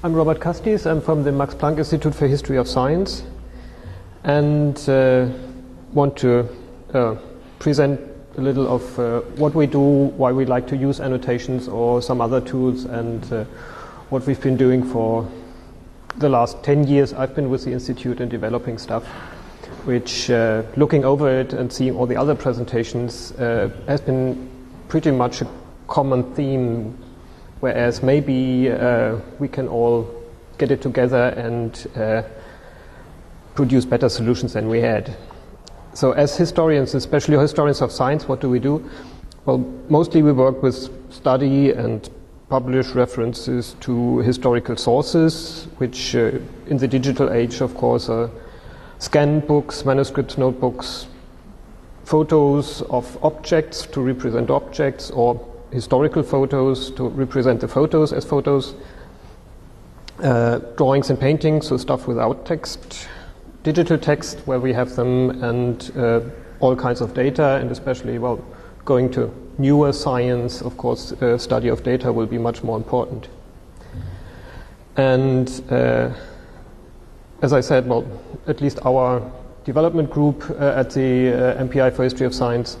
I'm Robert Casties. I'm from the Max Planck Institute for History of Science, and want to present a little of what we do, why we like to use annotations or some other tools, and what we've been doing for the last 10 years. I've been with the Institute and developing stuff, which looking over it and seeing all the other presentations has been pretty much a common theme, whereas maybe we can all get it together and produce better solutions than we had. So as historians, especially historians of science, what do we do? Well, mostly we work with study and publish references to historical sources, which in the digital age, of course, are scanned books, manuscripts, notebooks, photos of objects to represent objects, or historical photos to represent the photos as photos, drawings and paintings, so stuff without text, digital text where we have them, and all kinds of data, and especially, well, going to newer science, of course, study of data will be much more important. And as I said, well, at least our development group at the MPI for History of Science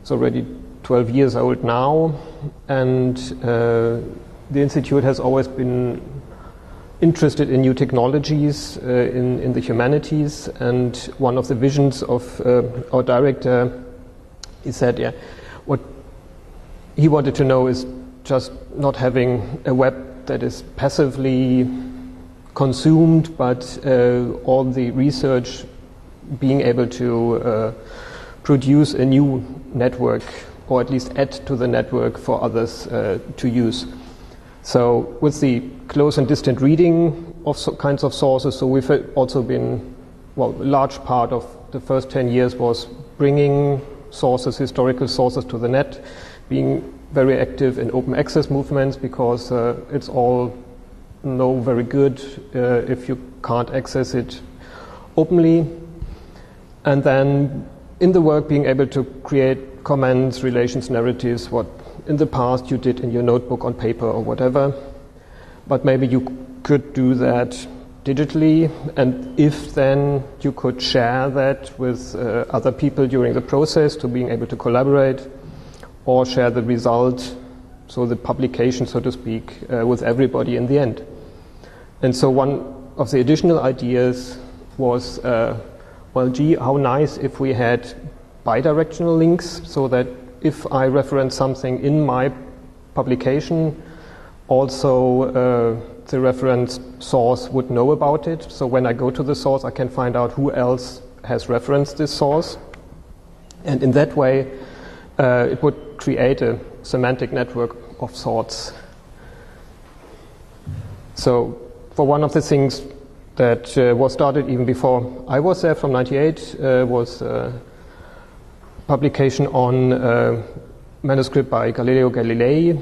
is already 12 years old now, and the Institute has always been interested in new technologies in the humanities, and one of the visions of our director, he said, yeah, what he wanted to know is just not having a web that is passively consumed, but all the research being able to produce a new network, or at least add to the network for others to use. So with the close and distant reading of kinds of sources, so we've also been, well, a large part of the first 10 years was bringing sources, historical sources to the net, being very active in open access movements, because it's all no very good if you can't access it openly. And then in the work being able to create comments, relations, narratives, what in the past you did in your notebook on paper or whatever, but maybe you could do that digitally, and if then you could share that with other people during the process, to being able to collaborate or share the result, so the publication, so to speak, with everybody in the end. And so one of the additional ideas was, well, gee, how nice if we had bidirectional links, so that if I reference something in my publication, also the reference source would know about it. So when I go to the source, I can find out who else has referenced this source. And in that way, it would create a semantic network of sorts. So for one of the things that was started even before I was there, from 98, was publication on manuscript by Galileo Galilei,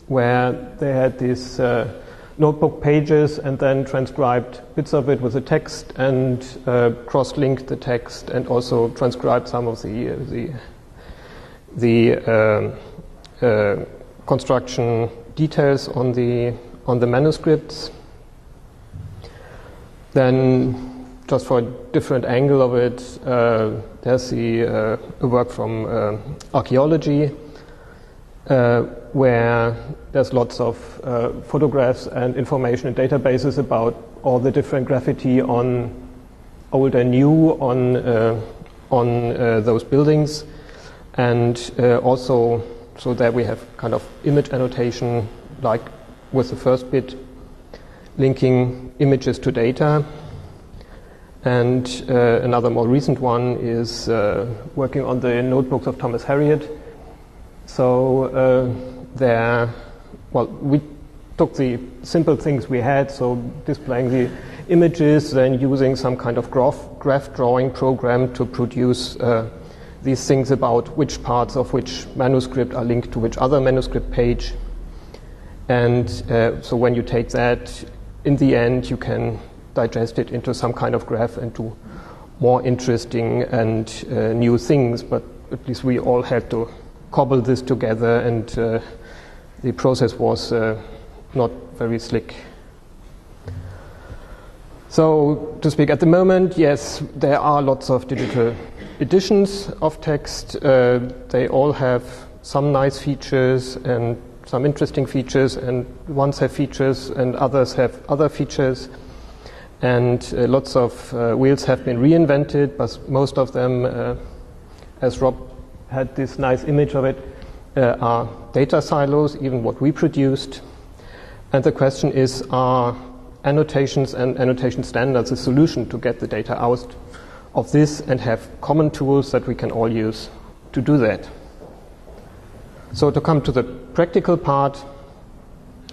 where they had these notebook pages and then transcribed bits of it with a text, and cross-linked the text, and also transcribed some of the construction details on the manuscripts. Then, just for a different angle of it, there's the work from archaeology, where there's lots of photographs and information in databases about all the different graffiti on old and new on those buildings, and also so that we have kind of image annotation, like with the first bit, linking images to data. And another more recent one is working on the notebooks of Thomas Harriot. So we took the simple things we had, so displaying the images, then using some kind of graph drawing program to produce these things about which parts of which manuscript are linked to which other manuscript page. And so when you take that, in the end, you can digest it into some kind of graph and do more interesting and new things, but at least we all had to cobble this together, and the process was not very slick. So, to speak at the moment, yes, there are lots of digital editions of text. They all have some nice features and some interesting features, and ones have features and others have other features. And lots of wheels have been reinvented, but most of them, as Rob had this nice image of it, are data silos, even what we produced. And the question is, are annotations and annotation standards a solution to get the data out of this and have common tools that we can all use to do that? So to come to the practical part,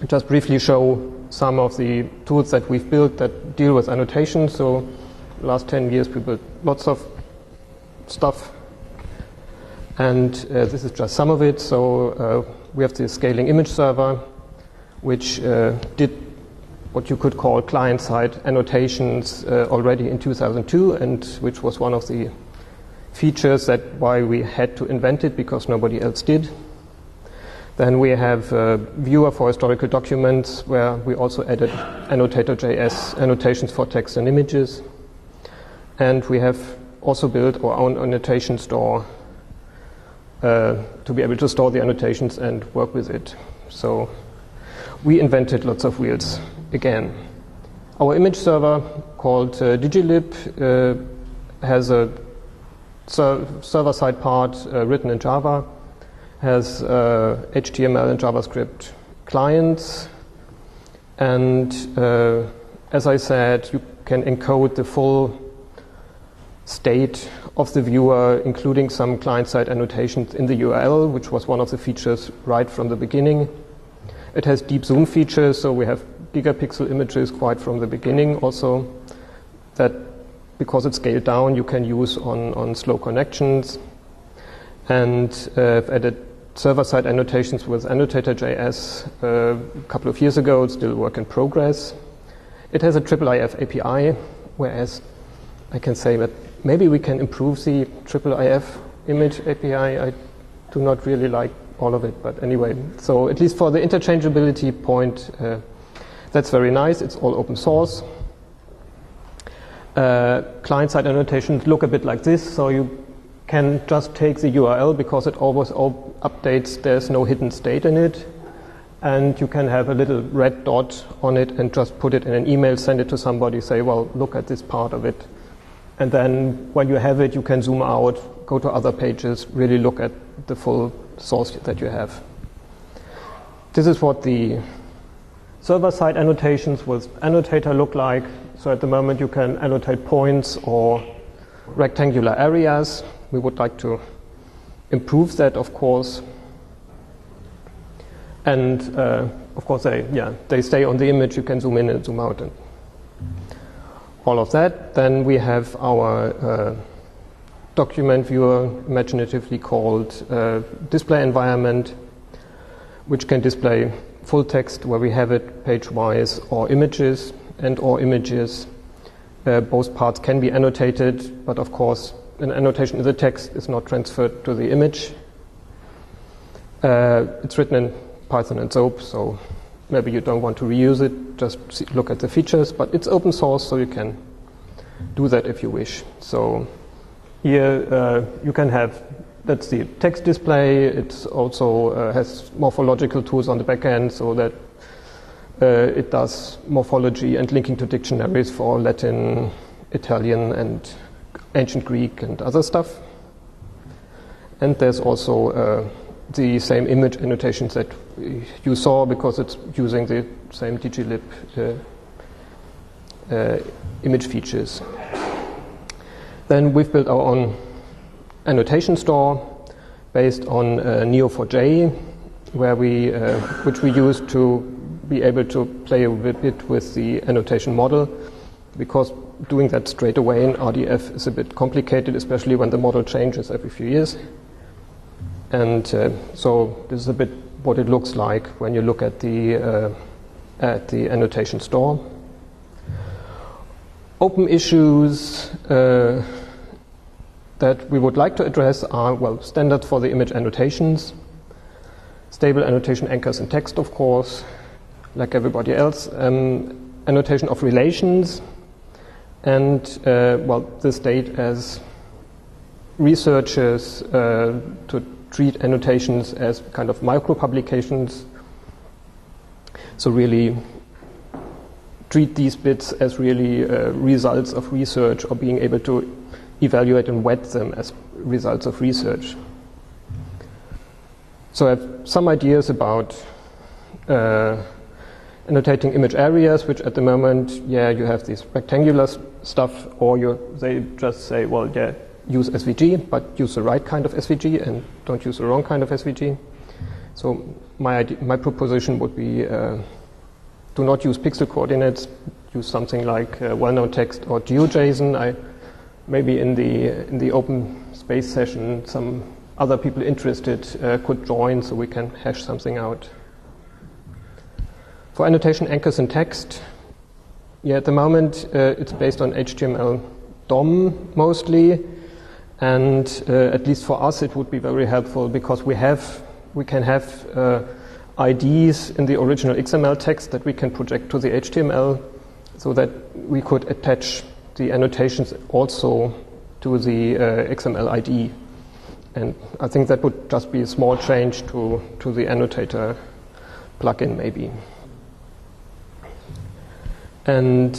just briefly show some of the tools that we've built that deal with annotation. So last 10 years we built lots of stuff, and this is just some of it. So we have the scaling image server, which did what you could call client-side annotations already in 2002, and which was one of the features that why we had to invent it, because nobody else did. Then we have a viewer for historical documents, where we also added Annotator.js annotations for text and images. And we have also built our own annotation store to be able to store the annotations and work with it. So we invented lots of wheels again. Our image server, called Digilib, has a server-side part written in Java, has HTML and JavaScript clients, and as I said, you can encode the full state of the viewer, including some client-side annotations in the URL, which was one of the features right from the beginning. It has deep zoom features, so we have gigapixel images quite from the beginning also, that because it's scaled down you can use on slow connections. And I've added server-side annotations with Annotator.js a couple of years ago. It's still work in progress. It has a IIIF API, whereas I can say that maybe we can improve the IIIF image API. I do not really like all of it, but anyway. So at least for the interchangeability point, that's very nice. It's all open source. Client-side annotations look a bit like this, so you can just take the URL because it always updates, there's no hidden state in it, and you can have a little red dot on it and just put it in an email, send it to somebody, say, well, look at this part of it. And then when you have it, you can zoom out, go to other pages, really look at the full source that you have. This is what the server-side annotations with Annotator look like. So at the moment you can annotate points or rectangular areas. We would like to improve that, of course. And of course they stay on the image. You can zoom in and zoom out and all of that. Then we have our document viewer, imaginatively called display environment, which can display full text where we have it page-wise, or images and or images. Both parts can be annotated, but of course an annotation in the text is not transferred to the image. It's written in Python and SOAP, so maybe you don't want to reuse it, just look at the features, but it's open source, so you can do that if you wish. So here you can have, that's the text display. It also has morphological tools on the back end, so that it does morphology and linking to dictionaries for Latin, Italian, and ancient Greek and other stuff. And there's also the same image annotations that you saw, because it's using the same Digilib image features. Then we've built our own annotation store based on Neo4j, where which we use to be able to play a bit with the annotation model, because doing that straight away in RDF is a bit complicated, especially when the model changes every few years. And so this is a bit what it looks like when you look at the annotation store. Open issues that we would like to address are, well, standards for the image annotations, stable annotation anchors in text, of course, like everybody else, annotation of relations, and the state as researchers to treat annotations as kind of micropublications. So really treat these bits as really results of research, or being able to evaluate and vet them as results of research. So I have some ideas about annotating image areas, which at the moment, you have this rectangular stuff, or they just say, well, use SVG, but use the right kind of SVG and don't use the wrong kind of SVG. So my proposition would be do not use pixel coordinates, use something like well-known text or GeoJSON. Maybe in the open space session, some other people interested could join, so we can hash something out. For annotation anchors in text, at the moment it's based on HTML DOM mostly, and at least for us it would be very helpful because we can have IDs in the original XML text that we can project to the HTML, so that we could attach the annotations also to the XML ID. And I think that would just be a small change to the annotator plugin maybe. And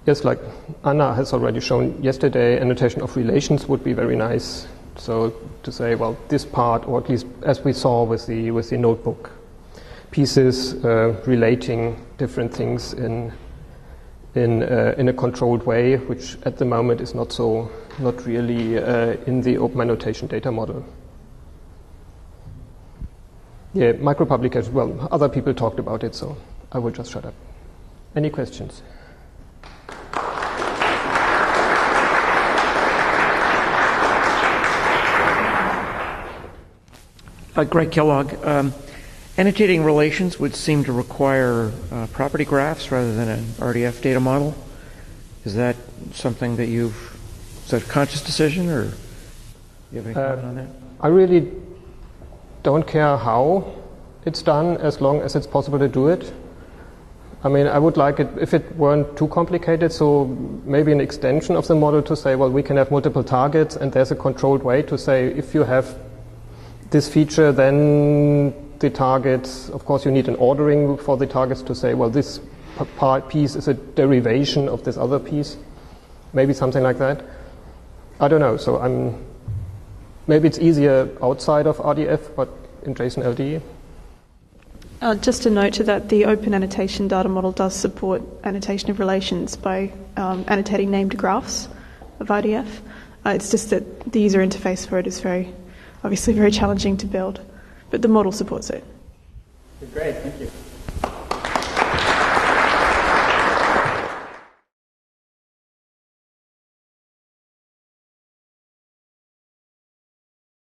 yes, like Anna has already shown yesterday, annotation of relations would be very nice. So to say, well, this part, or at least as we saw with the notebook, pieces relating different things in a controlled way, which at the moment is not really in the open annotation data model. Micropublic, well, other people talked about it, so I will just shut up. Any questions? Greg Kellogg. Annotating relations would seem to require property graphs rather than an RDF data model. Is that something that is that a conscious decision, or do you have any comment on that? I really don't care how it's done, as long as it's possible to do it. I mean, I would like it if it weren't too complicated, so maybe an extension of the model to say, well, we can have multiple targets, and there's a controlled way to say, if you have this feature, then the targets, of course you need an ordering for the targets to say, well, this piece is a derivation of this other piece. Maybe something like that. I don't know, so maybe it's easier outside of RDF, but in JSON LD. Just a note to that, the Open Annotation data model does support annotation of relations by annotating named graphs of RDF. It's just that the user interface for it is obviously very challenging to build, but the model supports it. Great, thank you.